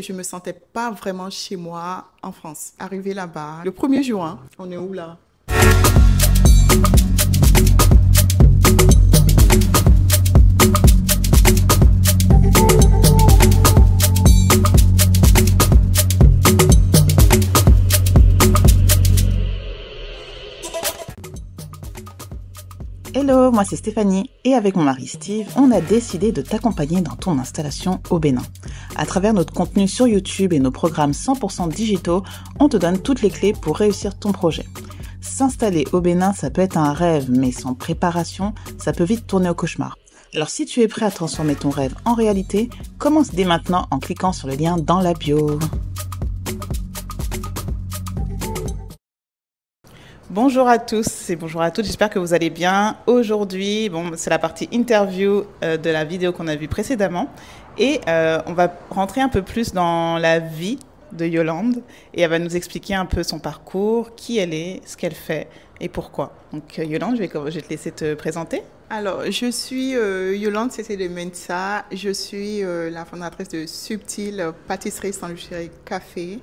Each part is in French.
Je me sentais pas vraiment chez moi en France. Arrivé là-bas, le 1er juin, on est où là? Hello, moi c'est Stéphanie et avec mon mari Steve, on a décidé de t'accompagner dans ton installation au Bénin. À travers notre contenu sur YouTube et nos programmes 100% digitaux, on te donne toutes les clés pour réussir ton projet. S'installer au Bénin, ça peut être un rêve, mais sans préparation, ça peut vite tourner au cauchemar. Alors si tu es prêt à transformer ton rêve en réalité, commence dès maintenant en cliquant sur le lien dans la bio. Bonjour à tous et bonjour à toutes, j'espère que vous allez bien. Aujourd'hui, c'est la partie interview de la vidéo qu'on a vue précédemment et on va rentrer un peu plus dans la vie de Yolande et elle va nous expliquer un peu son parcours, qui elle est, ce qu'elle fait et pourquoi. Donc Yolande, je vais te laisser te présenter. Alors, je suis Yolande Cessé de Mensa. Je suis la fondatrice de Subtil Pâtisserie, Sandwicherie, Café.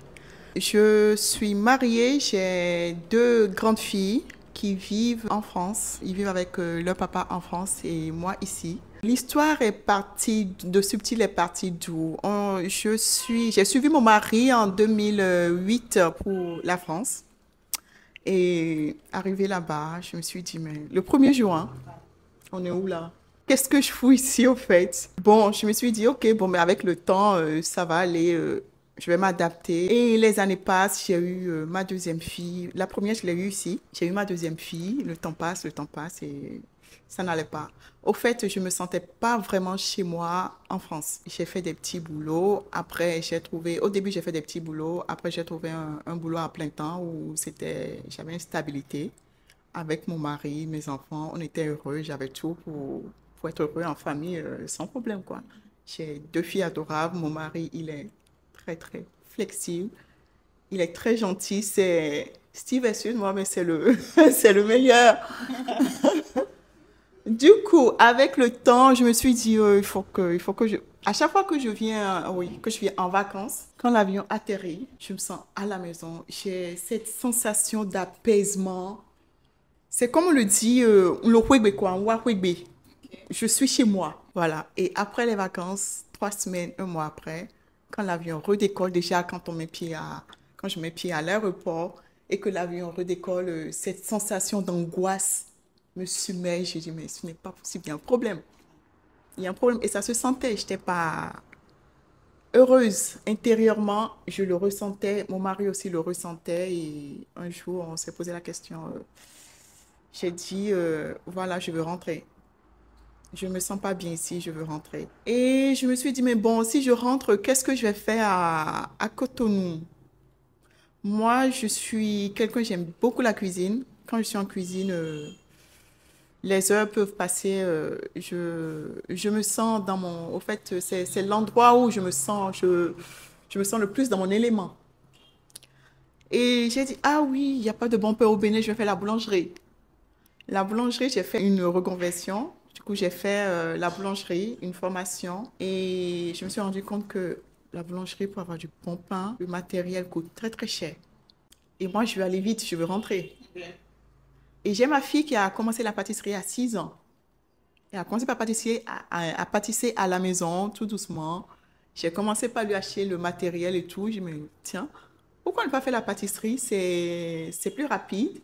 Je suis mariée, j'ai 2 grandes filles qui vivent en France. Ils vivent avec leur papa en France et moi ici. L'histoire est partie de Subtil est partie d'où? J'ai suivi mon mari en 2008 pour la France. Et arrivé là-bas, je me suis dit, mais le 1er juin, on est où là? Qu'est-ce que je fous ici au fait? Bon, je me suis dit, ok, mais avec le temps, ça va aller. Je vais m'adapter. Et les années passent, j'ai eu ma deuxième fille. La première, je l'ai eue ici. J'ai eu ma deuxième fille. Le temps passe et ça n'allait pas. Au fait, je me sentais pas vraiment chez moi en France. J'ai fait des petits boulots. Après, au début, j'ai fait des petits boulots. Après, j'ai trouvé un boulot à plein temps où j'avais une stabilité avec mon mari, mes enfants. On était heureux. J'avais tout pour être heureux en famille sans problème, quoi. J'ai 2 filles adorables. Mon mari, il est très, très flexible. Il est très gentil. Steve est sûr de moi, mais c'est c'est le meilleur. Du coup, avec le temps, je me suis dit, il faut que à chaque fois que je viens, que je viens en vacances, quand l'avion atterrit, je me sens à la maison. J'ai cette sensation d'apaisement. C'est comme on le dit, le Wegbe quoi, Wegbe. Je suis chez moi, voilà. Et après les vacances, 3 semaines, un mois après, quand l'avion redécolle, déjà quand je mets pied à l'aéroport et que l'avion redécolle, cette sensation d'angoisse me submerge. Je dis, mais ce n'est pas possible, il y a un problème. Il y a un problème. Et ça se sentait, je n'étais pas heureuse intérieurement, je le ressentais, mon mari aussi le ressentait. Et un jour, on s'est posé la question, j'ai dit, voilà, je veux rentrer. Je me sens pas bien ici, je veux rentrer. Et je me suis dit, mais bon, si je rentre, qu'est-ce que je vais faire à Cotonou? Moi, je suis quelqu'un, j'aime beaucoup la cuisine. Quand je suis en cuisine, les heures peuvent passer. Je me sens dans mon... Au fait, c'est l'endroit où je me sens le plus dans mon élément. Et j'ai dit, ah oui, il n'y a pas de bon pain au Bénin, je vais faire la boulangerie. La boulangerie, j'ai fait une reconversion. Du coup, j'ai fait la boulangerie, une formation. Et je me suis rendu compte que la boulangerie, pour avoir du bon pain, le matériel coûte très, très cher. Et moi, je veux aller vite, je veux rentrer. Et j'ai ma fille qui a commencé la pâtisserie à 6 ans. Elle a commencé par pâtisser à pâtisser à la maison, tout doucement. J'ai commencé par lui acheter le matériel et tout. Je me dis, tiens, pourquoi ne pas faire la pâtisserie? C'est plus rapide.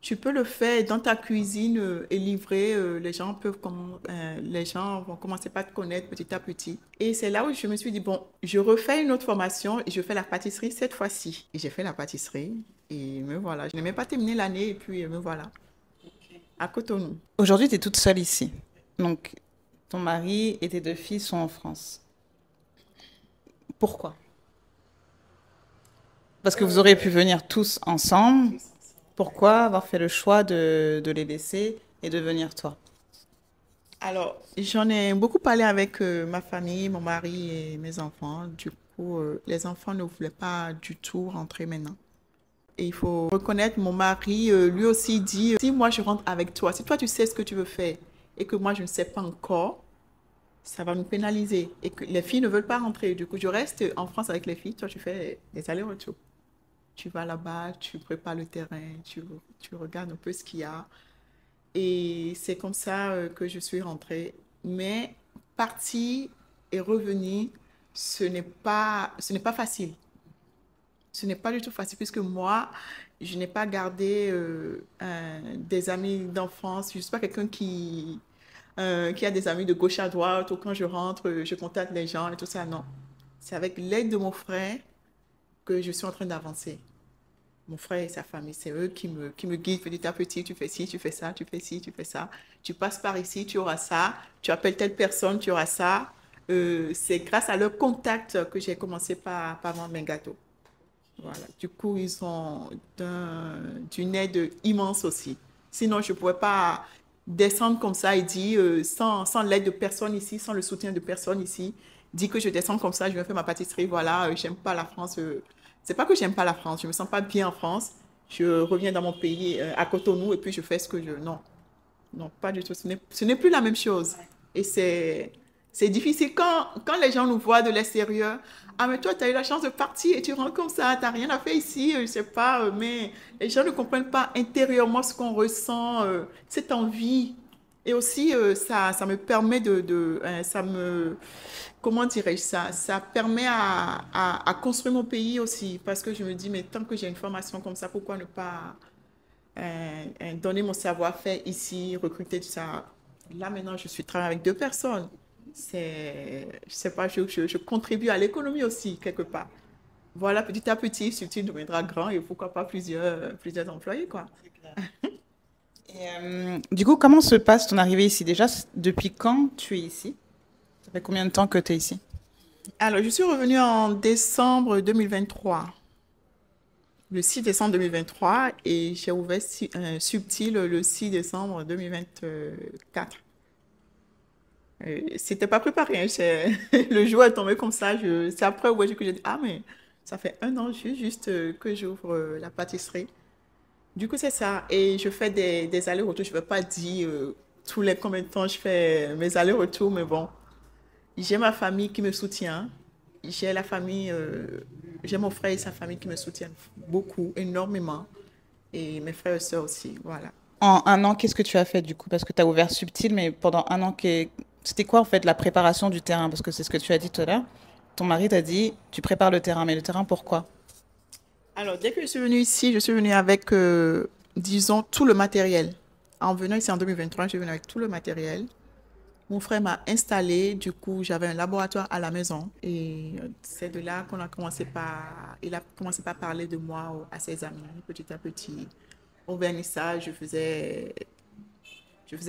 Tu peux le faire dans ta cuisine et livrer. Les gens vont commencer par te connaître petit à petit. Et c'est là où je me suis dit, bon, je refais une autre formation et je fais la pâtisserie cette fois-ci. Et j'ai fait la pâtisserie et me voilà. Je n'ai même pas terminé l'année et puis me voilà, à Cotonou. Aujourd'hui, tu es toute seule ici. Donc, ton mari et tes 2 filles sont en France. Pourquoi? Parce que vous auriez pu venir tous ensemble. Pourquoi avoir fait le choix de les laisser et de venir toi? Alors, j'en ai beaucoup parlé avec ma famille, mon mari et mes enfants. Du coup, les enfants ne voulaient pas du tout rentrer maintenant. Et il faut reconnaître, mon mari, lui aussi dit, si moi je rentre avec toi, si toi tu sais ce que tu veux faire et que moi je ne sais pas encore, ça va nous pénaliser et que les filles ne veulent pas rentrer. Du coup, je reste en France avec les filles. Toi, tu fais des allers-retours. Tu vas là-bas, tu prépares le terrain, tu regardes un peu ce qu'il y a. Et c'est comme ça que je suis rentrée. Mais partir et revenir, ce n'est pas facile. Ce n'est pas du tout facile puisque moi, je n'ai pas gardé des amis d'enfance. Je ne suis pas quelqu'un qui a des amis de gauche à droite ou quand je rentre, je contacte les gens et tout ça. Non. C'est avec l'aide de mon frère que je suis en train d'avancer. Mon frère et sa famille, c'est eux qui me guident petit à petit. Tu fais ci, tu fais ça, tu fais ci, tu fais ça. Tu passes par ici, tu auras ça. Tu appelles telle personne, tu auras ça. C'est grâce à leur contact que j'ai commencé par vendre mes gâteaux. Voilà. Du coup, ils sont d'une aide immense aussi. Sinon, je ne pourrais pas descendre comme ça et dire, sans l'aide de personne ici, sans le soutien de personne ici, dire que je descends comme ça, je vais faire ma pâtisserie, voilà, j'aime pas la France. C'est pas que j'aime pas la France, je me sens pas bien en France. Je reviens dans mon pays, à Cotonou, et puis je fais ce que je... Non, non, pas du tout. Ce n'est plus la même chose. Et c'est difficile quand les gens nous voient de l'extérieur. Ah, mais toi, tu as eu la chance de partir et tu rentres comme ça, tu n'as rien à faire ici, je ne sais pas. Mais les gens ne comprennent pas intérieurement ce qu'on ressent, cette envie. Et aussi, ça me permet comment dirais-je ça? Ça permet à construire mon pays aussi. Parce que je me dis, mais tant que j'ai une formation comme ça, pourquoi ne pas donner mon savoir-faire ici, recruter tout ça. Là, maintenant, je suis travaillée avec deux personnes. Je sais pas, je contribue à l'économie aussi, quelque part. Voilà, petit à petit, Subtil deviendra grand et pourquoi pas plusieurs employés, quoi. Et, du coup, comment se passe ton arrivée ici déjà? Depuis quand tu es ici? Ça fait combien de temps que tu es ici? Alors, je suis revenue en décembre 2023. Le 6 décembre 2023 et j'ai ouvert Subtil le 6 décembre 2024. C'était pas préparé, hein, le jour est tombé comme ça. C'est après ouais, que j'ai dit, ah mais ça fait un an juste que j'ouvre la pâtisserie. Du coup, c'est ça. Et je fais des allers-retours. Je ne vais pas dire tous les combien de temps je fais mes allers-retours, mais bon, j'ai ma famille qui me soutient. J'ai la famille, j'ai mon frère et sa famille qui me soutiennent beaucoup, énormément. Et mes frères et sœurs aussi, voilà. En un an, qu'est-ce que tu as fait du coup? Parce que tu as ouvert Subtil, mais pendant un an, c'était quoi en fait la préparation du terrain? Parce que c'est ce que tu as dit tout à l'heure. Ton mari t'a dit, tu prépares le terrain, mais le terrain pourquoi? Alors, dès que je suis venue ici, je suis venue avec, disons, tout le matériel. En venant ici en 2023, je suis venue avec tout le matériel. Mon frère m'a installé, du coup, j'avais un laboratoire à la maison. Et c'est de là qu'on a commencé il a commencé par parler de moi à ses amis, petit à petit. Au vernissage, je faisais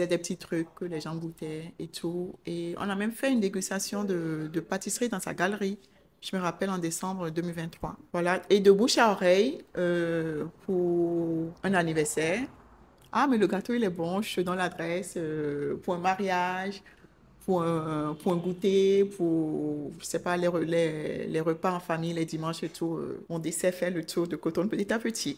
des petits trucs que les gens goûtaient et tout. Et on a même fait une dégustation de pâtisserie dans sa galerie. Je me rappelle en décembre 2023. Voilà. Et de bouche à oreille, pour un anniversaire. Ah, mais le gâteau, il est bon. Je te donne l'adresse pour un mariage, pour un goûter, pour, je sais pas, les repas en famille, les dimanches et tout. On essaie de faire le tour de Coton petit à petit.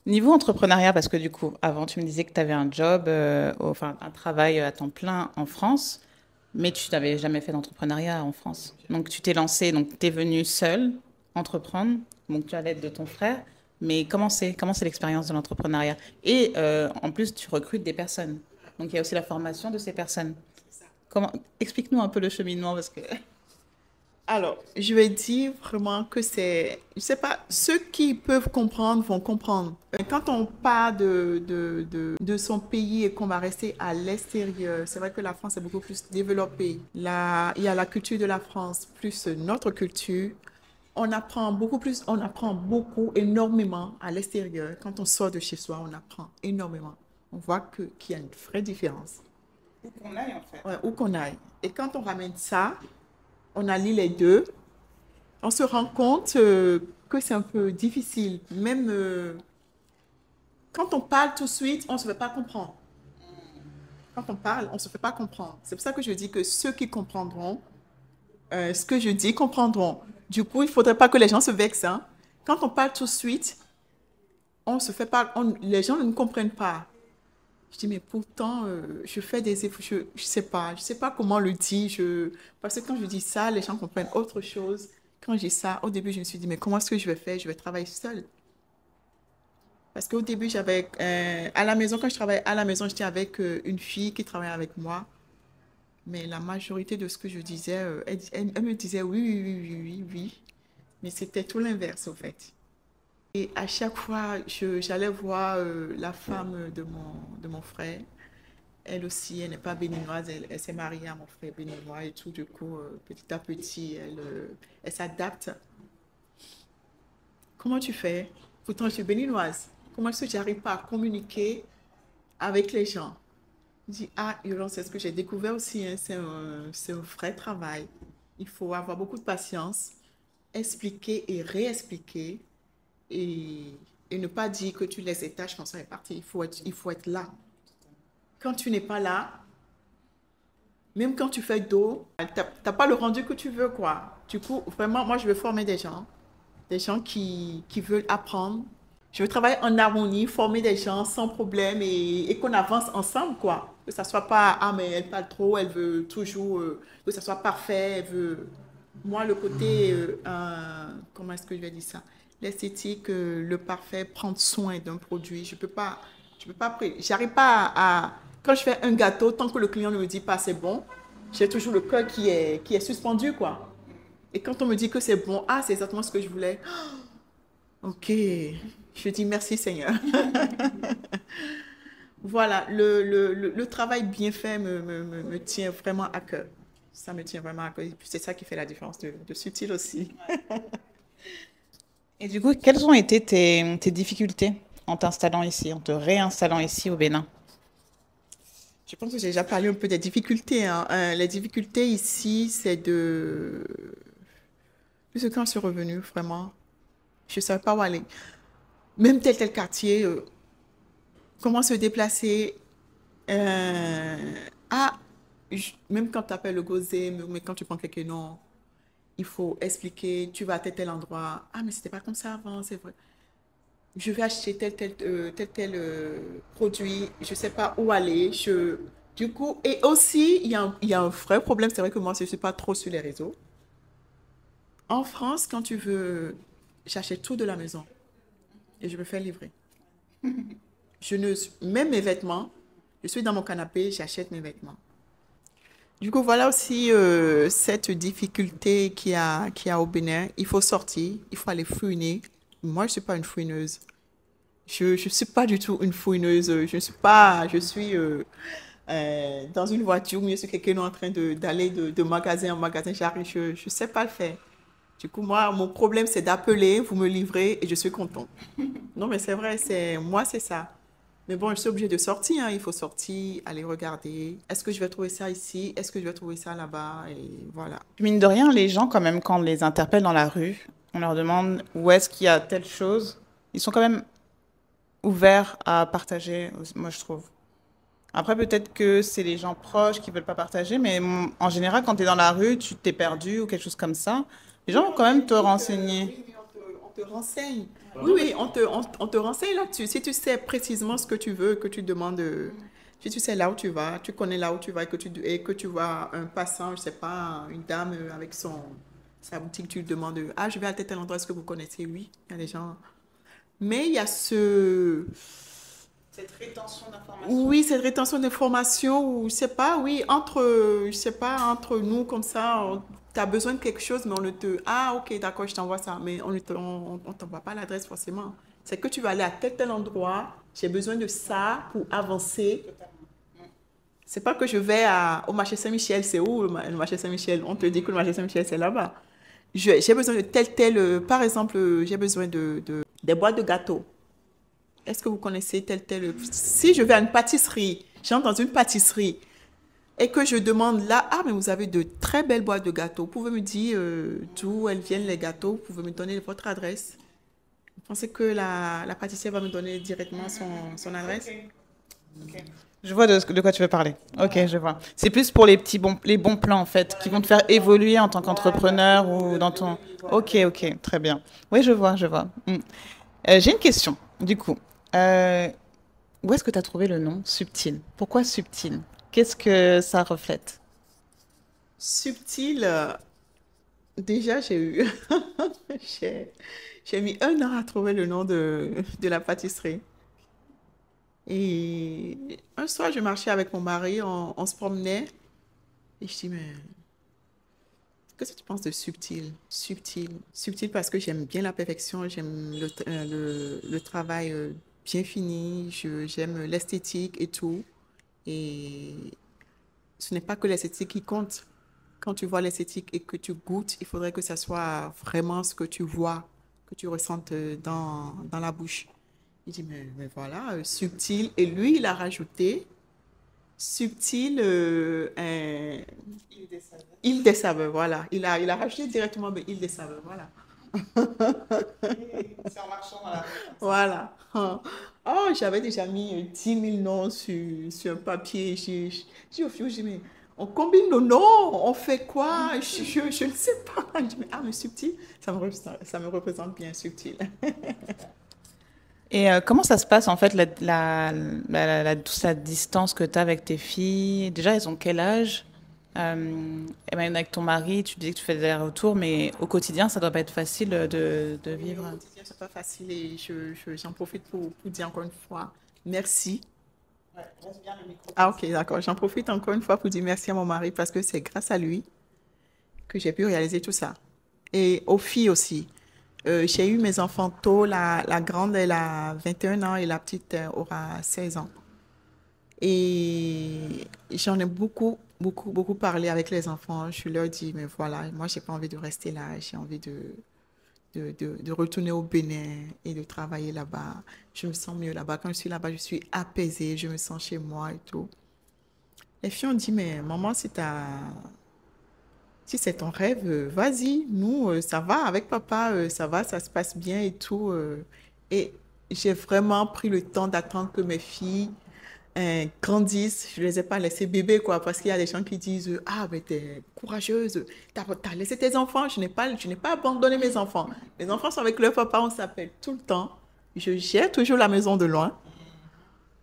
Niveau entrepreneuriat, parce que du coup, avant, tu me disais que tu avais un job, enfin un travail à temps plein en France, mais tu n'avais jamais fait d'entrepreneuriat en France. Donc tu t'es lancé, donc tu es venu seule entreprendre, donc tu as l'aide de ton frère, mais comment c'est l'expérience de l'entrepreneuriat? Et en plus, tu recrutes des personnes. Donc il y a aussi la formation de ces personnes. Explique-nous un peu le cheminement, parce que... Alors, je vais dire vraiment que je sais pas, ceux qui peuvent comprendre vont comprendre. Quand on part de son pays et qu'on va rester à l'extérieur, c'est vrai que la France est beaucoup plus développée. Là, il y a la culture de la France plus notre culture. On apprend beaucoup, énormément à l'extérieur. Quand on sort de chez soi, on apprend énormément. On voit qu'il y a une vraie différence. Où qu'on aille, en fait. Ouais, où qu'on aille. Et quand on ramène ça, on allie les deux, on se rend compte que c'est un peu difficile. Même quand on parle tout de suite, on ne se fait pas comprendre. Quand on parle, on ne se fait pas comprendre. C'est pour ça que je dis que ceux qui comprendront ce que je dis comprendront. Du coup, il ne faudrait pas que les gens se vexent, hein. Quand on parle tout de suite, on se fait pas, les gens ne comprennent pas. Je dis, mais pourtant, je fais des efforts, je sais pas comment le dire. Parce que quand je dis ça, les gens comprennent autre chose. Quand je dis ça, au début, je me suis dit, mais comment est-ce que je vais faire? Je vais travailler seule. Parce qu'au début, à la maison, quand je travaillais à la maison, j'étais avec une fille qui travaillait avec moi. Mais la majorité de ce que je disais, elle me disait oui, oui, oui, oui, oui, oui. Mais c'était tout l'inverse, au fait. Et à chaque fois, j'allais voir la femme de mon frère. Elle aussi, elle n'est pas béninoise, elle s'est mariée à mon frère béninois et tout. Du coup, petit à petit, elle s'adapte. Comment tu fais? Pourtant, je suis béninoise. Comment est-ce que tu n'arrives pas à communiquer avec les gens? Je dis, ah, Yolande, c'est ce que j'ai découvert aussi, hein, c'est un vrai travail. Il faut avoir beaucoup de patience, expliquer et réexpliquer et, et ne pas dire que tu laisses les tâches comme ça et partir. Il faut être là. Quand tu n'es pas là, même quand tu fais dos, tu n'as pas le rendu que tu veux, quoi. Du coup, vraiment, moi, je veux former des gens qui veulent apprendre. Je veux travailler en harmonie, former des gens sans problème et qu'on avance ensemble, quoi. Que ça soit pas, ah, mais elle parle trop, elle veut toujours que ça soit parfait, elle veut... Moi, le côté, comment est-ce que je vais dire ça? L'esthétique, le parfait, prendre soin d'un produit, j'arrive pas quand je fais un gâteau, tant que le client ne me dit pas c'est bon, j'ai toujours le cœur qui est suspendu, quoi. Et quand on me dit que c'est bon, ah, c'est exactement ce que je voulais. Ok, je dis merci Seigneur. Voilà, le travail bien fait me tient vraiment à cœur. Ça me tient vraiment à cœur. C'est ça qui fait la différence de subtil aussi. Et du coup, quelles ont été tes difficultés en t'installant ici, en te réinstallant ici au Bénin? Je pense que j'ai déjà parlé un peu des difficultés, hein. Les difficultés ici, c'est de... Plus quand je suis revenue, vraiment, je ne savais pas où aller. Même tel quartier, comment se déplacer. Euh, ah, même quand tu appelles le gosé, mais quand tu prends quelqu'un, non, il faut expliquer, tu vas à tel endroit. Ah, mais c'était pas comme ça avant, c'est vrai. Je vais acheter tel produit, je sais pas où aller. Du coup, et aussi, il y a un vrai problème, c'est vrai que moi, je ne suis pas trop sur les réseaux. En France, quand tu veux, j'achète tout de la maison et je me fais livrer. Je ne, Même mes vêtements, je suis dans mon canapé, j'achète mes vêtements. Du coup, voilà aussi cette difficulté qu'il y a au Bénin. Il faut sortir, il faut aller fouiner. Moi, je ne suis pas une fouineuse. Je ne suis pas du tout une fouineuse. Je ne suis pas, je suis dans une voiture, mais je suis quelqu'un en train d'aller de magasin en magasin. J'arrive, je ne sais pas le faire. Du coup, moi, mon problème, c'est d'appeler, vous me livrez et je suis content. Non, mais c'est vrai, moi, c'est ça. Mais bon, je suis obligée de sortir, hein. Il faut sortir, aller regarder. Est-ce que je vais trouver ça ici? Est-ce que je vais trouver ça là-bas? Et voilà. Mine de rien, les gens, quand même, quand on les interpelle dans la rue, on leur demande où est-ce qu'il y a telle chose. Ils sont quand même ouverts à partager, moi, je trouve. Après, peut-être que c'est les gens proches qui veulent pas partager, mais en général, quand tu es dans la rue, tu t'es perdu ou quelque chose comme ça, les gens vont quand même te renseigner. Oui, oui, on te renseigne. Oui, oui, on te renseigne là-dessus. Si tu sais précisément ce que tu veux, que tu demandes, si tu sais là où tu vas, tu connais là où tu vas et que tu vois un passant, je sais pas, une dame avec sa boutique, tu lui demandes, ah, je vais à tel endroit, est-ce que vous connaissez? Oui, il y a des gens. Mais il y a Cette rétention d'informations. oui, cette rétention d'informations ou je sais pas, oui, je sais pas, entre nous comme ça, tu as besoin de quelque chose, mais on ne te, ah, ok, d'accord, je t'envoie ça, mais on t'envoie pas l'adresse forcément. C'est que tu vas aller à tel endroit, j'ai besoin de ça pour avancer. C'est pas que je vais au marché Saint-Michel, c'est où le marché Saint-Michel? On te dit que le marché Saint-Michel, c'est là-bas. J'ai besoin de par exemple, j'ai besoin des boîtes de gâteaux. Est-ce que vous connaissez Si je vais à une pâtisserie, j'entre dans une pâtisserie et que je demande là, ah, mais vous avez de très belles boîtes de gâteaux. Vous pouvez me dire d'où elles viennent les gâteaux. Vous pouvez me donner votre adresse. Vous pensez que la pâtissière va me donner directement son adresse? Ok. Je vois de quoi tu veux parler. Ok, je vois. C'est plus pour les bons plans, en fait, qui vont te faire évoluer en tant qu'entrepreneur ou dans ton... Ok, ok, très bien. Oui, je vois, je vois. J'ai une question, du coup. où est-ce que tu as trouvé le nom Subtil? Pourquoi Subtil? Qu'est-ce que ça reflète? Subtil, déjà, j'ai eu... j'ai, j'ai mis 1 an à trouver le nom de la pâtisserie. Et un soir, je marchais avec mon mari, on se promenait. Et je dis, mais qu'est-ce que tu penses de subtil? Subtil. Subtil parce que j'aime bien la perfection, j'aime le travail bien fini, j'aime l'esthétique et tout. Et ce n'est pas que l'esthétique qui compte. Quand tu vois l'esthétique et que tu goûtes, il faudrait que ça soit vraiment ce que tu vois, que tu ressentes dans la bouche. Il dit, mais voilà, subtil. Et lui, il a rajouté subtil, île des saveurs, voilà. Il a rajouté directement île des saveurs, voilà. C'est en marchant dans la rue. Voilà. Oh, j'avais déjà mis 10 000 noms sur un papier. J'ai au fil, j'ai dit, mais on combine nos noms, on fait quoi? Je ne sais pas. Je dis, mais subtil, ça me représente bien subtil. Et comment ça se passe en fait, toute la distance que tu as avec tes filles? Déjà, elles ont quel âge? Et même avec ton mari, tu disais que tu fais des allers-retours, mais au quotidien, ça doit pas être facile de Oui, au vivre. quotidien, c'est pas facile et j'en profite pour dire encore une fois merci. Ah, ok, d'accord. J'en profite encore une fois pour dire merci à mon mari parce que c'est grâce à lui que j'ai pu réaliser tout ça. Et aux filles aussi. J'ai eu mes enfants tôt. La grande, elle a 21 ans et la petite aura 16 ans. Et j'en ai beaucoup, beaucoup, beaucoup parlé avec les enfants. Je leur dis, mais voilà, moi, j'ai pas envie de rester là. J'ai envie de retourner au Bénin et de travailler là-bas. Je me sens mieux là-bas. Quand je suis là-bas, je suis apaisée. Je me sens chez moi et tout. Les filles ont dit, mais maman, si c'est ton rêve, vas-y, nous, ça va, avec papa, ça va, ça se passe bien et tout. Et j'ai vraiment pris le temps d'attendre que mes filles grandissent. Je ne les ai pas laissées bébés, quoi, parce qu'il y a des gens qui disent, ah, mais t'es courageuse, t'as laissé tes enfants, je n'ai pas abandonné mes enfants. Mes enfants sont avec leur papa, on s'appelle tout le temps. Je gère toujours la maison de loin.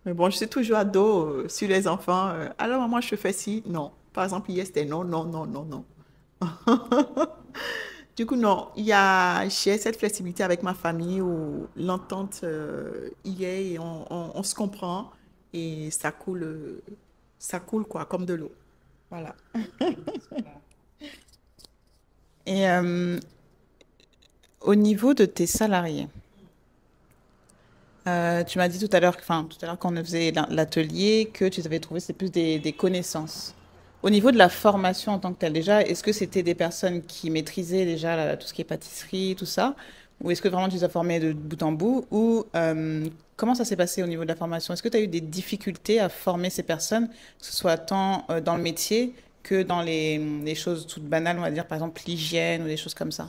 Mais bon, je suis toujours à dos sur les enfants. Alors, maman, je fais ci, non. Par exemple, hier, c'était non, non, non, non, non. Du coup, non, j'ai cette flexibilité avec ma famille où l'entente y est et on se comprend et ça coule quoi, comme de l'eau. Voilà. Et au niveau de tes salariés, tu m'as dit tout à l'heure quand on faisait l'atelier, que tu avais trouvé c'est plus des connaissances. Au niveau de la formation en tant que telle, déjà, est-ce que c'était des personnes qui maîtrisaient déjà tout ce qui est pâtisserie, tout ça? Ou est-ce que vraiment tu les as formés de bout en bout? Ou comment ça s'est passé au niveau de la formation? Est-ce que tu as eu des difficultés à former ces personnes, que ce soit tant dans le métier que dans les choses toutes banales, on va dire, par exemple l'hygiène ou des choses comme ça?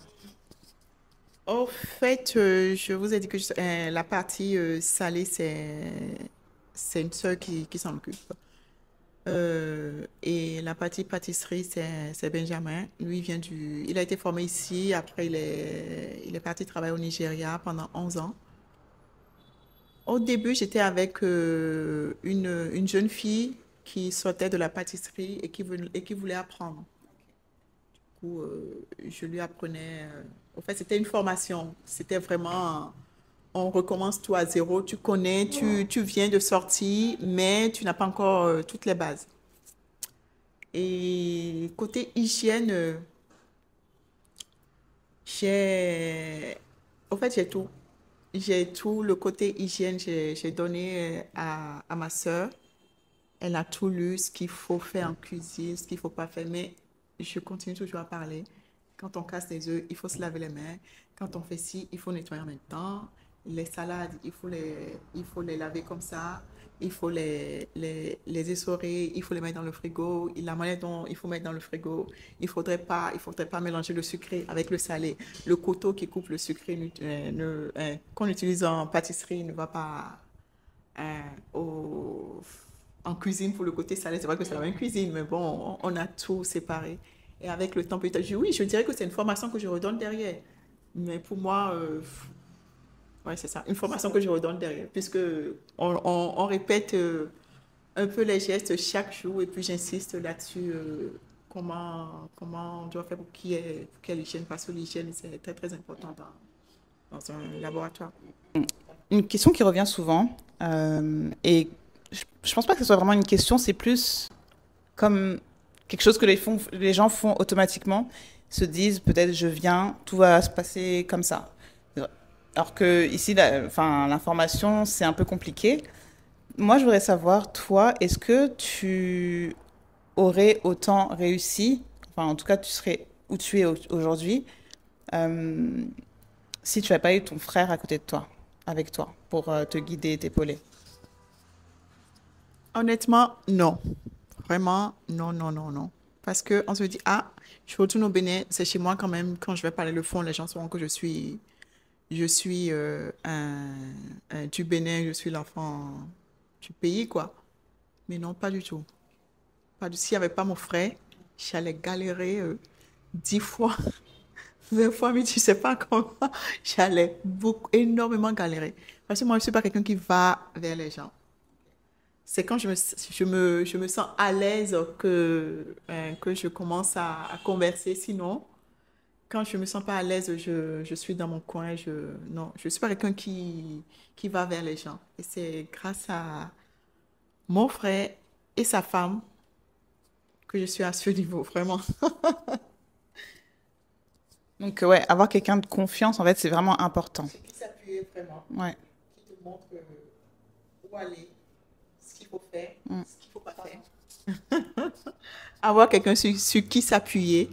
Au fait, je vous ai dit que la partie salée, c'est une sœur qui s'en occupe. Et la partie pâtisserie, c'est Benjamin. Lui, il a été formé ici. Après, il est parti travailler au Nigeria pendant 11 ans. Au début, j'étais avec une jeune fille qui sortait de la pâtisserie et qui voulait apprendre. Où je lui apprenais. En fait, c'était une formation. C'était vraiment, on recommence tout à zéro. Tu connais, tu viens de sortir, mais tu n'as pas encore toutes les bases. Et côté hygiène, j'ai, en fait, j'ai tout. J'ai tout. Le côté hygiène, j'ai donné à ma sœur. Elle a tout lu, ce qu'il faut faire en cuisine, ce qu'il ne faut pas faire. Mais je continue toujours à parler. Quand on casse les œufs, il faut se laver les mains. Quand on fait ci, il faut nettoyer en même temps. Les salades, il faut les laver comme ça. Il faut les essorer. Il faut les mettre dans le frigo. La manière dont il faut mettre dans le frigo, il faudrait pas mélanger le sucré avec le salé. Le couteau qui coupe le sucré qu'on utilise en pâtisserie ne va pas euh, au, en cuisine pour le côté salé. C'est vrai que c'est la même cuisine, mais bon, on a tout séparé. Et avec le temps, peut-être, oui, je dirais que c'est une formation que je redonne derrière. Mais pour moi, Ouais, c'est ça. Une formation que je redonne derrière, puisque on répète un peu les gestes chaque jour et puis j'insiste là-dessus comment on doit faire pour qu'il y ait l'hygiène, parce que l'hygiène, c'est très, très important dans un laboratoire. Une question qui revient souvent, et je pense pas que ce soit vraiment une question, c'est plus comme quelque chose que les gens font automatiquement, se disent peut-être je viens, tout va se passer comme ça. Alors que ici, enfin, l'information, c'est un peu compliqué. Moi, je voudrais savoir, toi, est-ce que tu aurais autant réussi, enfin, en tout cas, tu serais où tu es aujourd'hui, euh, si tu n'avais pas eu ton frère à côté de toi, avec toi, pour te guider et t'épauler? Honnêtement, non. Vraiment, non, non, non, non. Parce qu'on se dit, ah, je retourne au Bénin, c'est chez moi quand même. Quand je vais parler le fond, les gens sauront que je suis du Bénin, je suis l'enfant du pays, quoi. Mais non, pas du tout. S'il n'y avait pas mon frère, j'allais galérer 10 fois, 20 fois, mais tu sais pas comment. J'allais énormément galérer. Parce que moi, je ne suis pas quelqu'un qui va vers les gens. C'est quand je me sens à l'aise que je commence à converser. Sinon, quand je me sens pas à l'aise, je suis dans mon coin. Non, je suis pas quelqu'un qui va vers les gens. Et c'est grâce à mon frère et sa femme que je suis à ce niveau, vraiment. Donc, ouais, avoir quelqu'un de confiance, en fait, c'est vraiment important. C'est qui s'appuyer vraiment, Ouais. qui te montre où aller, ce qu'il faut faire, Mm. ce qu'il faut pas faire. Avoir quelqu'un sur qui s'appuyer,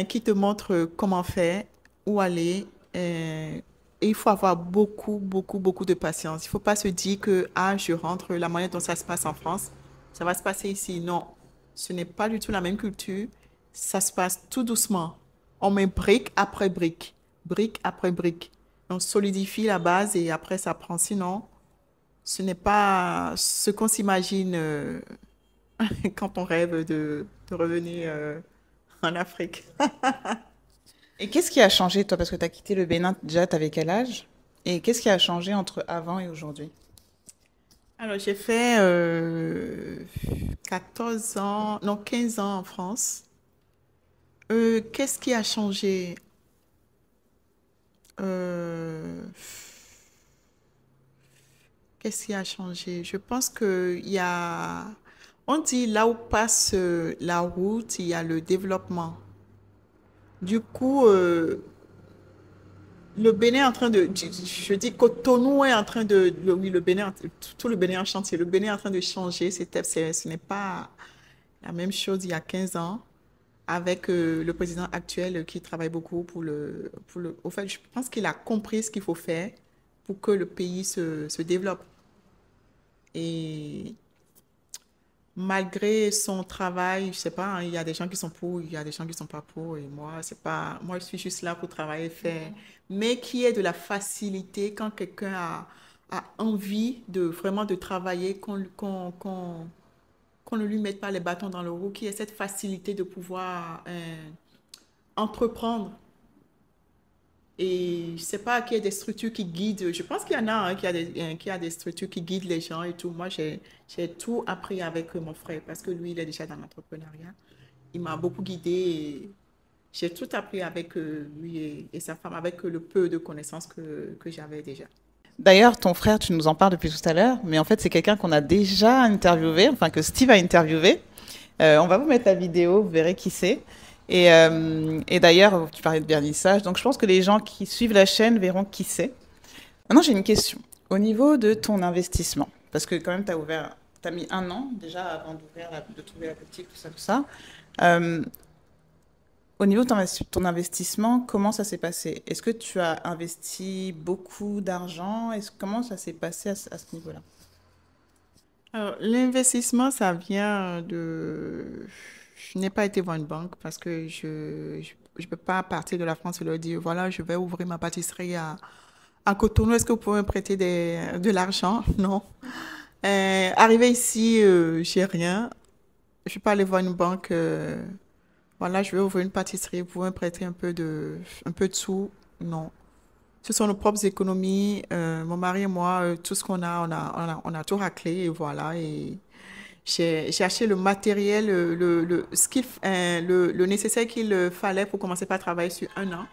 qui te montre comment faire, où aller. Et il faut avoir beaucoup, beaucoup, beaucoup de patience. Il ne faut pas se dire que, ah, je rentre, la manière dont ça se passe en France, ça va se passer ici. Non, ce n'est pas du tout la même culture. Ça se passe tout doucement. On met brique après brique, brique après brique. On solidifie la base et après ça prend. Sinon, ce n'est pas ce qu'on s'imagine quand on rêve de revenir en Afrique. Et qu'est-ce qui a changé, toi, parce que tu as quitté le Bénin, déjà, tu avais quel âge? Et qu'est-ce qui a changé entre avant et aujourd'hui? Alors, j'ai fait 14 ans, non, 15 ans en France. Qu'est-ce qui a changé? Euh, Qu'est-ce qui a changé? Je pense qu'il y a... On dit là où passe la route, il y a le développement. Du coup, le Bénin est en train de... Je dis Cotonou est en train de... Oui, le Bénin, tout le Bénin est en chantier. Le Bénin est en train de changer. Ce n'est pas la même chose il y a 15 ans avec le président actuel qui travaille beaucoup au fait, je pense qu'il a compris ce qu'il faut faire pour que le pays se développe. Et malgré son travail, je sais pas, hein, il y a des gens qui sont pour, il y a des gens qui sont pas pour. Et moi, c'est pas, moi, je suis juste là pour travailler, faire. Mais qui est de la facilité quand quelqu'un a envie de vraiment de travailler, qu'on ne lui mette pas les bâtons dans le roue, qui ait cette facilité de pouvoir entreprendre. Et je sais pas qu'il y a des structures qui guident. Je pense qu'il y en a hein, qui a des structures qui guident les gens et tout. Moi, j'ai tout appris avec mon frère parce que lui, il est déjà dans l'entrepreneuriat. Il m'a beaucoup guidée et j'ai tout appris avec lui et sa femme, avec le peu de connaissances que j'avais déjà. D'ailleurs, ton frère, tu nous en parles depuis tout à l'heure, mais en fait, c'est quelqu'un qu'on a déjà interviewé, enfin que Steve a interviewé. On va vous mettre la vidéo, vous verrez qui c'est. Et d'ailleurs, tu parlais de vernissage, donc je pense que les gens qui suivent la chaîne verront qui c'est. Maintenant, j'ai une question. Au niveau de ton investissement, parce que quand même, tu as mis 1 an déjà avant de trouver la boutique, tout ça, tout ça. Euh, Au niveau de ton investissement, comment ça s'est passé? Est-ce que tu as investi beaucoup d'argent? Comment ça s'est passé à ce niveau-là? Alors, l'investissement, ça vient de... Je n'ai pas été voir une banque parce que je peux pas partir de la France et leur dire, voilà, je vais ouvrir ma pâtisserie à Cotonou, est-ce que vous pouvez me prêter de l'argent? Non. Arrivé ici, j'ai rien. Je suis pas allée voir une banque. Voilà, je vais ouvrir une pâtisserie, vous pouvez me prêter un peu de sous? Non. Ce sont nos propres économies. Mon mari et moi, tout ce qu'on a, on a tout raclé et voilà. Et j'ai acheté le matériel, le nécessaire qu'il fallait pour commencer par travailler sur un an,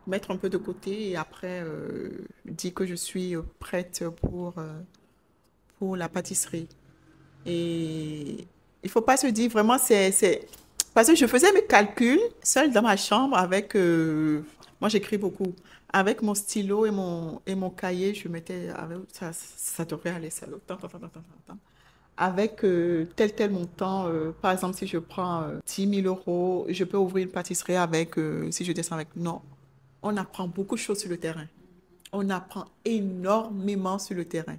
mettre un peu de côté et après dire que je suis prête pour la pâtisserie. Et il faut pas se dire vraiment, Parce que je faisais mes calculs seule dans ma chambre avec... moi, j'écris beaucoup. Avec mon stylo et mon cahier, je mettais... ça devrait aller, ça. Tant, tant, tant, tant, tant, tant. Avec tel montant, par exemple, si je prends 10 000 euros, je peux ouvrir une pâtisserie avec, si je descends avec... Non, on apprend beaucoup de choses sur le terrain. On apprend énormément sur le terrain.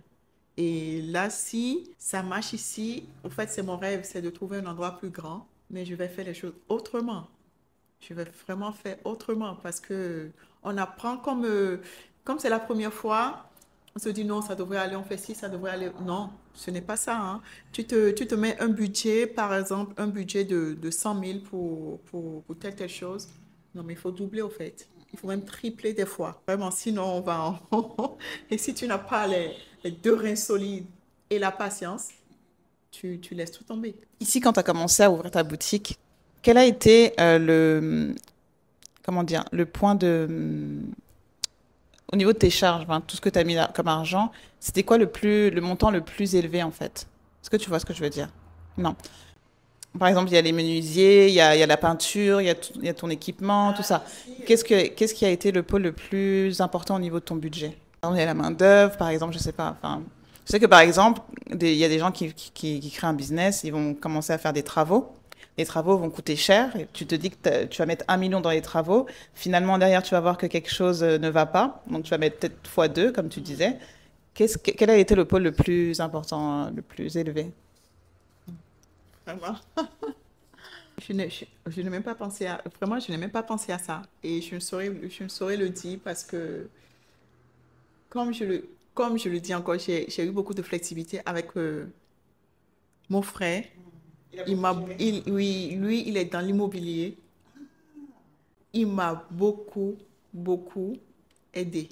Et là, si ça marche ici, en fait, c'est mon rêve, c'est de trouver un endroit plus grand, mais je vais faire les choses autrement. Je vais vraiment faire autrement parce que on apprend comme c'est la première fois, on se dit non, ça devrait aller, on fait ci, ça devrait aller. Non, ce n'est pas ça, hein. Tu te mets un budget, par exemple, un budget de 100 000 pour telle chose. Non, mais il faut doubler au fait. Il faut même tripler des fois. Vraiment, sinon on va en... Et si tu n'as pas les deux reins solides et la patience, tu laisses tout tomber. Ici, quand tu as commencé à ouvrir ta boutique, quel a été comment dire, le point au niveau de tes charges, enfin, tout ce que tu as mis là, comme argent, c'était quoi le montant le plus élevé en fait? Est-ce que tu vois ce que je veux dire? Non. Par exemple, il y a les menuisiers, il y a la peinture, il y a ton équipement, tout ça. Qu'est-ce qui a été le pôle le plus important au niveau de ton budget? Par exemple, il y a la main-d'œuvre, par exemple, je sais pas. Enfin, je sais que par exemple, il y a des gens qui créent un business, ils vont commencer à faire des travaux. Les travaux vont coûter cher. Et tu te dis que tu vas mettre 1 million dans les travaux. Finalement, derrière, tu vas voir que quelque chose ne va pas. Donc, tu vas mettre peut-être fois 2, comme tu disais. Quel a été le pôle le plus important, le plus élevé? Vraiment. Je n'ai même pas pensé à, vraiment, je n'ai même pas pensé à ça. Et je ne saurais le dire parce que, comme je le dis encore, j'ai eu beaucoup de flexibilité avec mon frère. Oui, lui, il est dans l'immobilier. Il m'a beaucoup, beaucoup aidé.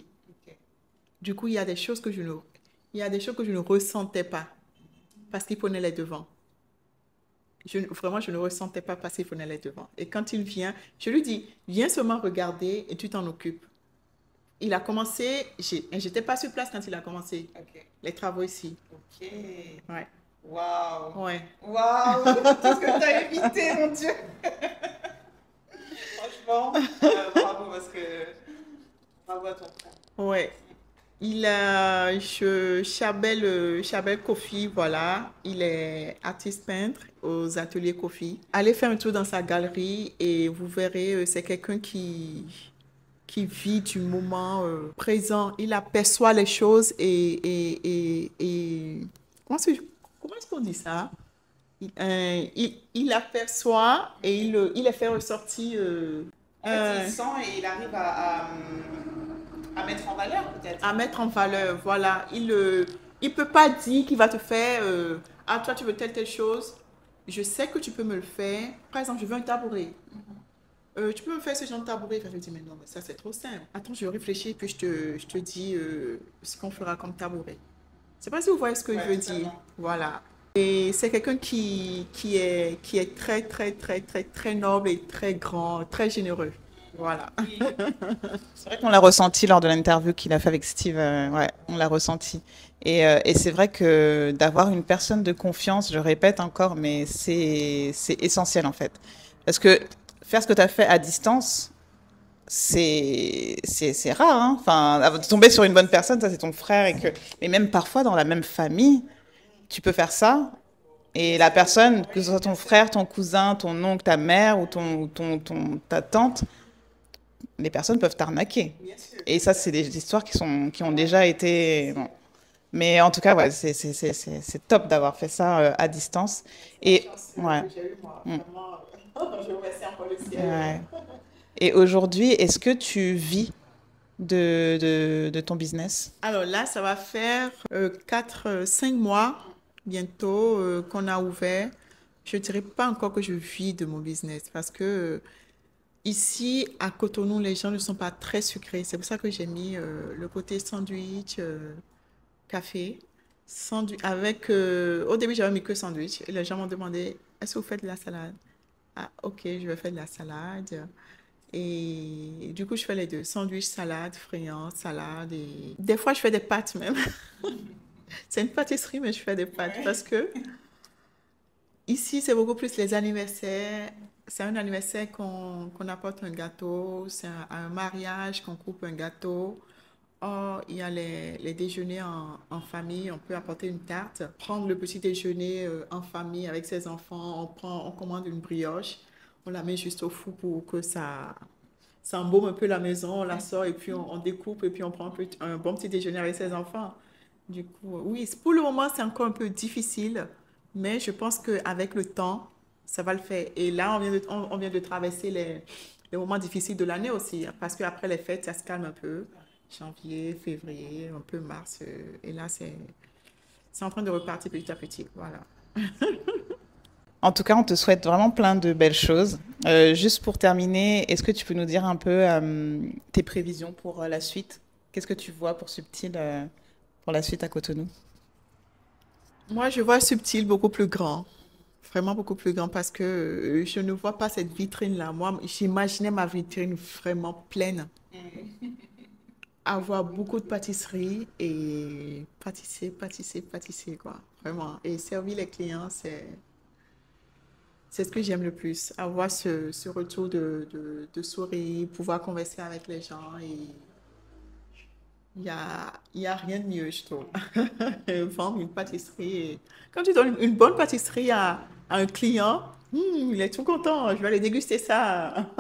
Du coup, il y a des choses que je ne ressentais pas parce qu'il prenait les devants. Vraiment, je ne ressentais pas parce qu'il prenait les devants. Et quand il vient, je lui dis, viens seulement regarder et tu t'en occupes. Il a commencé, j'étais pas sur place quand il a commencé les travaux ici. Ok. Ouais. Waouh. Ouais. Waouh. Tout ce que tu as évité, mon Dieu. Franchement, bravo parce que bravo à ton frère. Ouais. Il a Chabel Kofi, voilà. Il est artiste peintre aux ateliers Kofi. Allez faire un tour dans sa galerie et vous verrez, c'est quelqu'un qui vit du moment présent. Il aperçoit les choses et comment est-ce qu'on dit ça? Il aperçoit et il les fait ressortir. En fait, il sent et il arrive à mettre en valeur, peut-être. À mettre en valeur, voilà. Il peut pas dire qu'il va te faire ah, toi, tu veux telle chose. Je sais que tu peux me le faire. Par exemple, je veux un tabouret. Tu peux me faire ce genre de tabouret. Enfin, je dis, mais non, mais ça, c'est trop simple. Attends, je réfléchis, puis je te dis ce qu'on fera comme tabouret. Je sais pas si vous voyez ce que je veux dire. Voilà. Et c'est quelqu'un qui est très, très, très, très, très noble et très grand, très généreux. Voilà. C'est vrai qu'on l'a ressenti lors de l'interview qu'il a fait avec Steve. Ouais, on l'a ressenti. Et c'est vrai que d'avoir une personne de confiance, je répète encore, mais c'est essentiel en fait. Parce que faire ce que tu as fait à distance, c'est rare. Hein. Enfin, tomber sur une bonne personne, ça c'est ton frère. Et même parfois dans la même famille, tu peux faire ça. Et la personne, que ce soit ton frère, ton cousin, ton oncle, ta mère ou ta tante, les personnes peuvent t'arnaquer. Et ça, c'est des histoires qui ont déjà été... Bon. Mais en tout cas, ouais, c'est top d'avoir fait ça à distance. Et, ouais. Ouais. Et aujourd'hui, est-ce que tu vis de ton business? Alors là, ça va faire 5 mois bientôt qu'on a ouvert. Je ne dirais pas encore que je vis de mon business parce que Ici, à Cotonou, les gens ne sont pas très sucrés. C'est pour ça que j'ai mis le côté sandwich, café. Au début, j'avais mis que sandwich. Et les gens m'ont demandé, est-ce que vous faites de la salade? Ah, ok, je vais faire de la salade. Et du coup, je fais les deux. Sandwich, salade, friand, salade. Et des fois, je fais des pâtes même. C'est une pâtisserie, mais je fais des pâtes parce que ici, c'est beaucoup plus les anniversaires. C'est un anniversaire qu'on apporte un gâteau. C'est un mariage qu'on coupe un gâteau. Oh, il y a les déjeuners en famille. On peut apporter une tarte. Prendre le petit déjeuner en famille avec ses enfants. On commande une brioche. On la met juste au four pour que ça embaume un peu la maison. On la sort et puis on découpe et puis on prend un bon petit déjeuner avec ses enfants. Du coup, oui, pour le moment, c'est encore un peu difficile, mais je pense qu'avec le temps, ça va le faire. Et là, on vient de traverser les moments difficiles de l'année aussi, hein, parce qu'après les fêtes, ça se calme un peu. Janvier, février, un peu mars. Et là, c'est en train de repartir petit à petit. Voilà. En tout cas, on te souhaite vraiment plein de belles choses. Juste pour terminer, est-ce que tu peux nous dire un peu tes prévisions pour la suite? Qu'est-ce que tu vois pour Subtil pour la suite à Cotonou? Moi, je vois Subtil beaucoup plus grand. Vraiment beaucoup plus grand parce que je ne vois pas cette vitrine-là. Moi, j'imaginais ma vitrine vraiment pleine. Avoir beaucoup de pâtisseries et pâtisser, pâtisser, pâtisser, quoi. Vraiment. Et servir les clients, c'est ce que j'aime le plus. Avoir ce retour de sourire, pouvoir converser avec les gens. Et il y a rien de mieux, je trouve. Vendre une pâtisserie. Quand tu donnes une bonne pâtisserie à un client, il est tout content. Je vais aller déguster ça.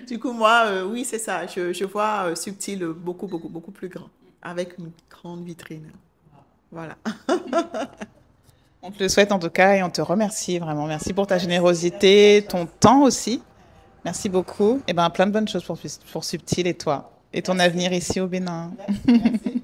Du coup, moi, oui, c'est ça. Je vois Subtil beaucoup, beaucoup, beaucoup plus grand, avec une grande vitrine. Voilà. On te le souhaite en tout cas et on te remercie vraiment. Merci pour ta générosité, ton temps aussi. Merci beaucoup. Et ben plein de bonnes choses pour Subtil et toi et ton avenir ici au Bénin. Merci.